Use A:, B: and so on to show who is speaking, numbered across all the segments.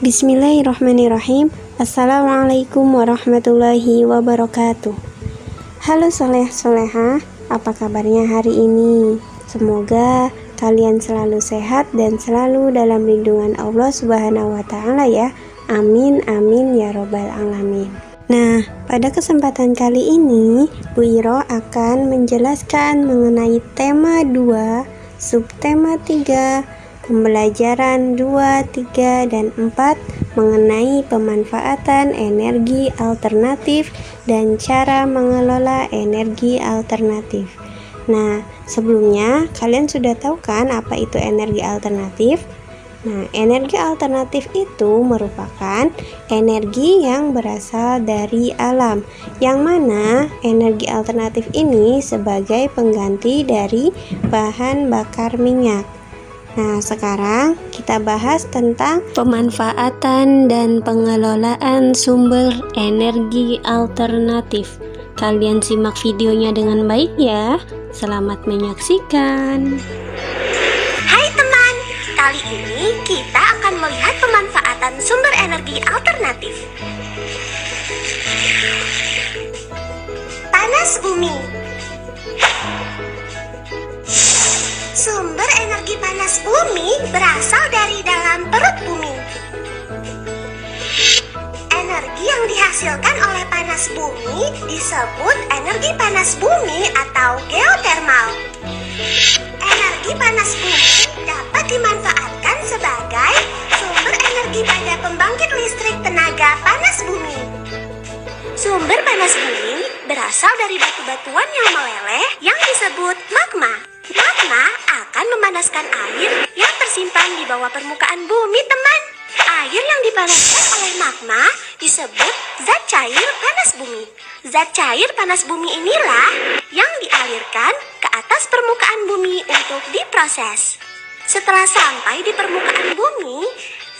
A: Bismillahirrahmanirrahim. Assalamualaikum warahmatullahi wabarakatuh. Halo soleh-solehah, apa kabarnya hari ini? Semoga kalian selalu sehat dan selalu dalam lindungan Allah Subhanahu wa Ta'ala ya. Amin amin ya robbal alamin. Nah, pada kesempatan kali ini Bu Iro akan menjelaskan mengenai tema 2, subtema 3, pembelajaran 2, 3, dan 4 mengenai pemanfaatan energi alternatif dan cara mengelola energi alternatif. Nah, sebelumnya kalian sudah tahu kan apa itu energi alternatif? Nah, energi alternatif itu merupakan energi yang berasal dari alam, yang mana energi alternatif ini sebagai pengganti dari bahan bakar minyak. Nah, sekarang kita bahas tentang pemanfaatan dan pengelolaan sumber energi alternatif. Kalian simak videonya dengan baik ya. Selamat menyaksikan.
B: Hai teman, kali ini kita akan melihat pemanfaatan sumber energi alternatif. Panas bumi. Sumber energi panas bumi berasal dari dalam perut bumi. Energi yang dihasilkan oleh panas bumi disebut energi panas bumi atau geotermal. Energi panas bumi dapat dimanfaatkan sebagai sumber energi pada pembangkit listrik tenaga panas bumi. Sumber panas bumi berasal dari batu-batuan yang meleleh yang disebut magma. Magma akan memanaskan air yang tersimpan di bawah permukaan bumi, teman. Air yang dipanaskan oleh magma disebut zat cair panas bumi. Zat cair panas bumi inilah yang dialirkan ke atas permukaan bumi untuk diproses. Setelah sampai di permukaan bumi,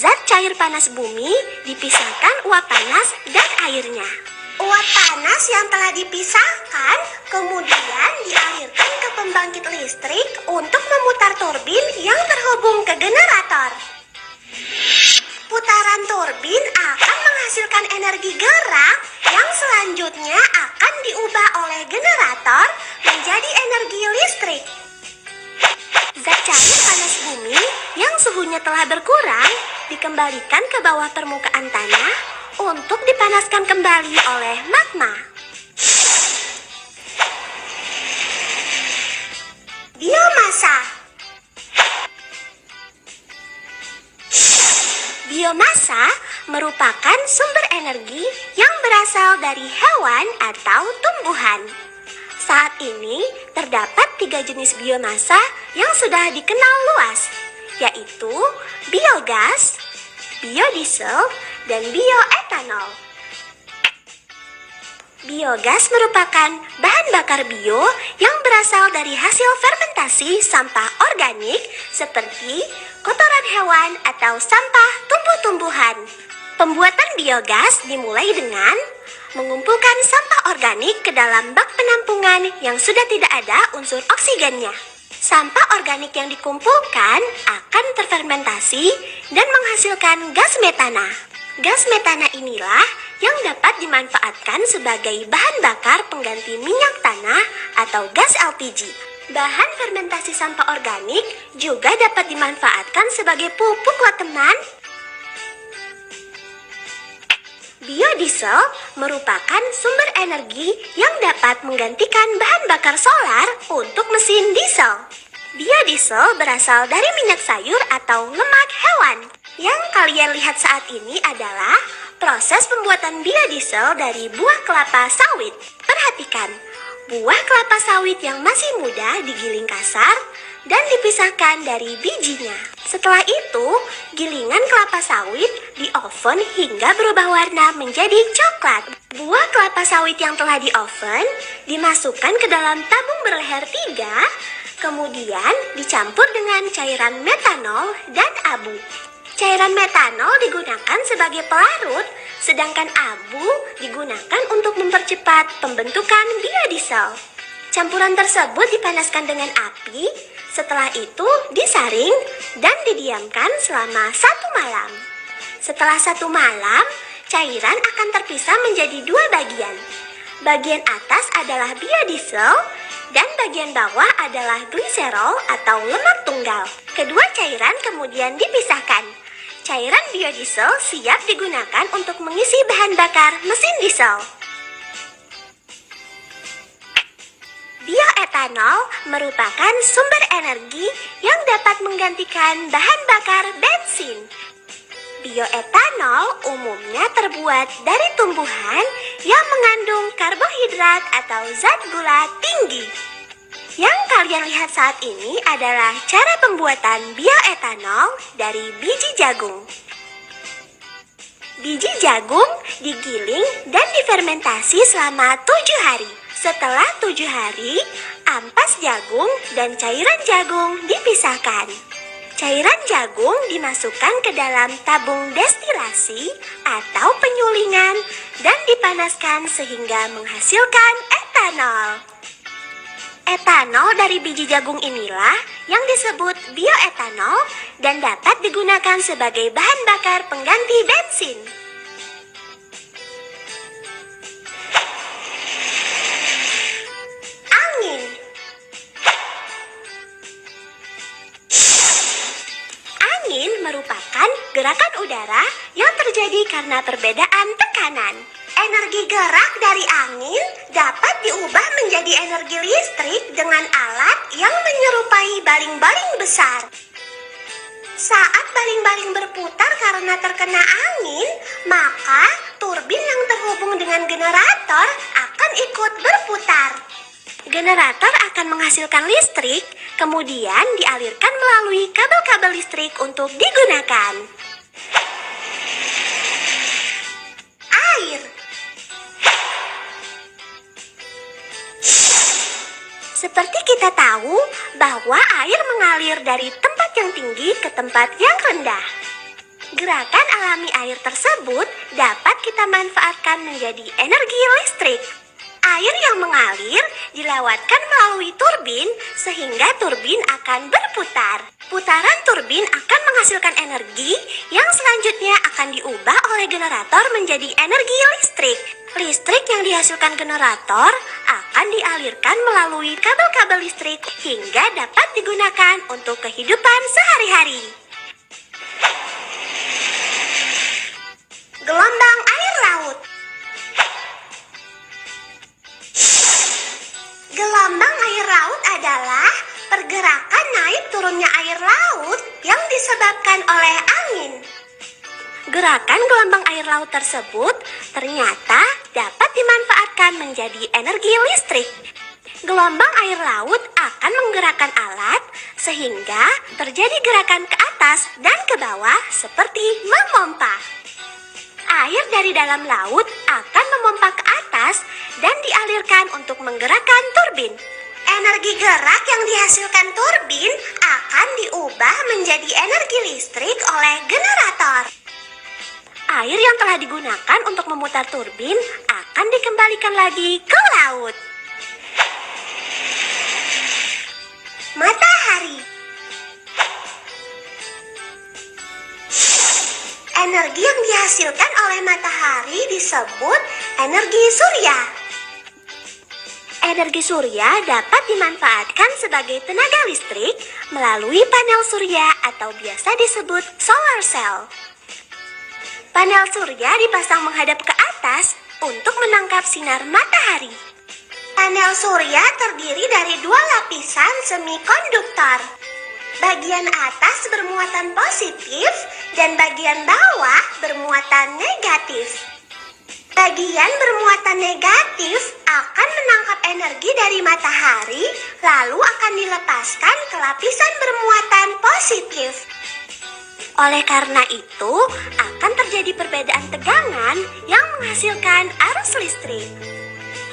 B: zat cair panas bumi dipisahkan uap panas dan airnya. Uap panas yang telah dipisahkan kemudian dialirkan ke pembangkit listrik untuk memutar turbin yang terhubung ke generator. Putaran turbin akan menghasilkan energi gerak yang selanjutnya akan diubah oleh generator menjadi energi listrik. Zat cair panas bumi yang suhunya telah berkurang dikembalikan ke bawah permukaan tanah untuk dipanaskan kembali oleh magma. Biomasa. Biomasa merupakan sumber energi yang berasal dari hewan atau tumbuhan. Saat ini terdapat 3 jenis biomasa yang sudah dikenal luas, yaitu biogas, biodiesel, dan bioetanol. Biogas merupakan bahan bakar bio yang berasal dari hasil fermentasi sampah organik seperti kotoran hewan atau sampah tumbuh-tumbuhan. Pembuatan biogas dimulai dengan mengumpulkan sampah organik ke dalam bak penampungan yang sudah tidak ada unsur oksigennya. Sampah organik yang dikumpulkan akan terfermentasi dan menghasilkan gas metana. Gas metana inilah yang dapat dimanfaatkan sebagai bahan bakar pengganti minyak tanah atau gas LPG. Bahan fermentasi sampah organik juga dapat dimanfaatkan sebagai pupuk loh teman. Biodiesel merupakan sumber energi yang dapat menggantikan bahan bakar solar untuk mesin diesel. Biodiesel berasal dari minyak sayur atau lemak hewan. Yang kalian lihat saat ini adalah proses pembuatan biodiesel dari buah kelapa sawit. Perhatikan, buah kelapa sawit yang masih muda digiling kasar dan dipisahkan dari bijinya. Setelah itu, gilingan kelapa sawit di oven hingga berubah warna menjadi coklat. Buah kelapa sawit yang telah di oven dimasukkan ke dalam tabung berleher 3, kemudian dicampur dengan cairan metanol dan abu. Cairan metanol digunakan sebagai pelarut, sedangkan abu digunakan untuk mempercepat pembentukan biodiesel. Campuran tersebut dipanaskan dengan api, setelah itu disaring dan didiamkan selama 1 malam. Setelah 1 malam, cairan akan terpisah menjadi 2 bagian. Bagian atas adalah biodiesel dan bagian bawah adalah gliserol atau lemak tunggal. Kedua cairan kemudian dipisahkan. Cairan biodiesel siap digunakan untuk mengisi bahan bakar mesin diesel. Bioetanol merupakan sumber energi yang dapat menggantikan bahan bakar bensin. Bioetanol umumnya terbuat dari tumbuhan yang mengandung karbohidrat atau zat gula tinggi. Yang kalian lihat saat ini adalah cara pembuatan bioetanol dari biji jagung. Biji jagung digiling dan difermentasi selama 7 hari. Setelah 7 hari, ampas jagung dan cairan jagung dipisahkan. Cairan jagung dimasukkan ke dalam tabung destilasi atau penyulingan dan dipanaskan sehingga menghasilkan etanol. Etanol dari biji jagung inilah yang disebut bioetanol dan dapat digunakan sebagai bahan bakar pengganti bensin. Angin. Angin merupakan gerakan udara yang terjadi karena perbedaan tekanan. Energi gerak dari angin dapat diubah menjadi energi listrik dengan alat yang menyerupai baling-baling besar. Saat baling-baling berputar karena terkena angin, maka turbin yang terhubung dengan generator akan ikut berputar. Generator akan menghasilkan listrik, kemudian dialirkan melalui kabel-kabel listrik untuk digunakan. Air. Seperti kita tahu bahwa air mengalir dari tempat yang tinggi ke tempat yang rendah. Gerakan alami air tersebut dapat kita manfaatkan menjadi energi listrik. Air yang mengalir dilewatkan melalui turbin sehingga turbin akan berputar. Putaran turbin akan menghasilkan energi yang selanjutnya akan diubah oleh generator menjadi energi listrik. Listrik yang dihasilkan generator akan dialirkan melalui kabel-kabel listrik hingga dapat digunakan untuk kehidupan sehari-hari. Gelombang air laut. Gelombang air laut adalah pergerakan naik turunnya air laut yang disebabkan oleh angin. Gerakan gelombang air laut tersebut ternyata dapat dimanfaatkan menjadi energi listrik. Gelombang air laut akan menggerakkan alat sehingga terjadi gerakan ke atas dan ke bawah seperti memompa. Air dari dalam laut akan memompa ke atas dan dialirkan untuk menggerakkan turbin. Energi gerak yang dihasilkan turbin akan diubah menjadi energi listrik oleh generator. Air yang telah digunakan untuk memutar turbin akan dikembalikan lagi ke laut. Matahari. Energi yang dihasilkan oleh matahari disebut energi surya. Energi surya dapat dimanfaatkan sebagai tenaga listrik melalui panel surya atau biasa disebut solar cell. Panel surya dipasang menghadap ke atas untuk menangkap sinar matahari. Panel surya terdiri dari 2 lapisan semikonduktor. Bagian atas bermuatan positif dan bagian bawah bermuatan negatif. Bagian bermuatan negatif akan menangkap energi dari matahari lalu akan dilepaskan ke lapisan bermuatan positif. Oleh karena itu, akan terjadi perbedaan tegangan yang menghasilkan arus listrik.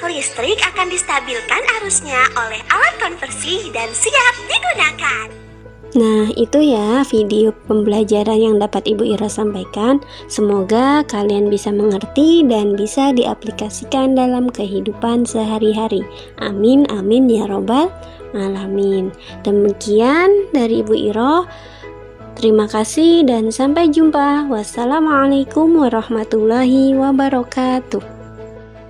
B: Listrik akan distabilkan arusnya oleh alat konversi dan siap digunakan.
A: Nah, itu ya video pembelajaran yang dapat Ibu Ira sampaikan. Semoga kalian bisa mengerti dan bisa diaplikasikan dalam kehidupan sehari-hari. Amin, amin ya robbal alamin. Demikian dari Ibu Ira. Terima kasih dan sampai jumpa. Wassalamualaikum warahmatullahi wabarakatuh.